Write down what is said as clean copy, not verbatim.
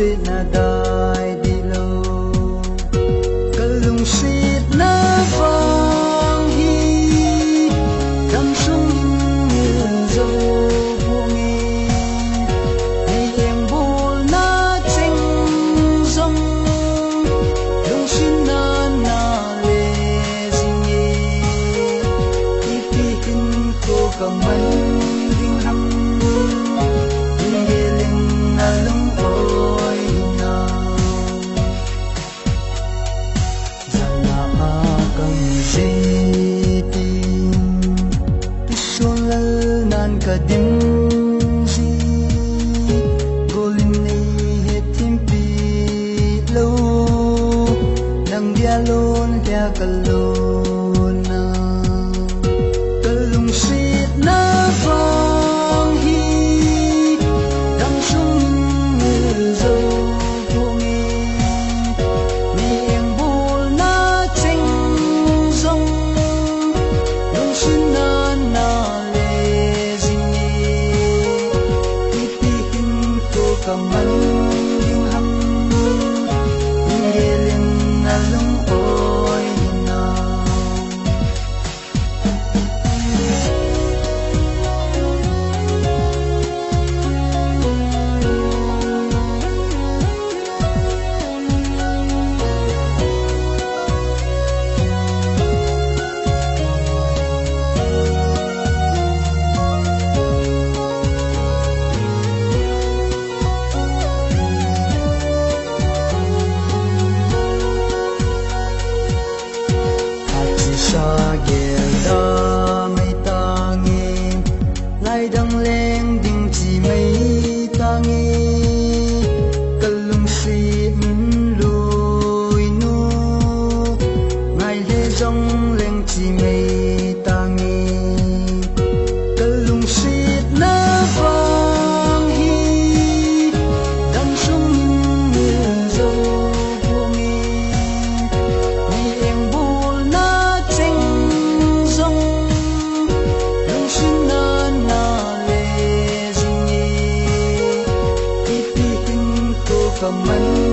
se na dai di lo kalung sit na vang hi dam sung như dâu buông ngày em bùn na chênh rong lung xin na na lệ dinh ipi hin ko kaman ding hang hiling na lung oi na zana akang zeting isolal nan kadim si golin nei hetim pi lo nang dialon dia kalon na kalung sit na vang hi dam sung như dâu buông miệng bùn na chênh rong lung xin na na lệ dinh ipi hin ko kaman ding hang hiling na lung oi na sa gel da mai tangi lai dang leng ding chi mai tangi kalung si min lui nu ngai le jong leng chi mai tangi kalung si na vang hi dam sung như dâu buông miệng bùn na chênh rong lung xin na na lệ dinh ipi hin ko kaman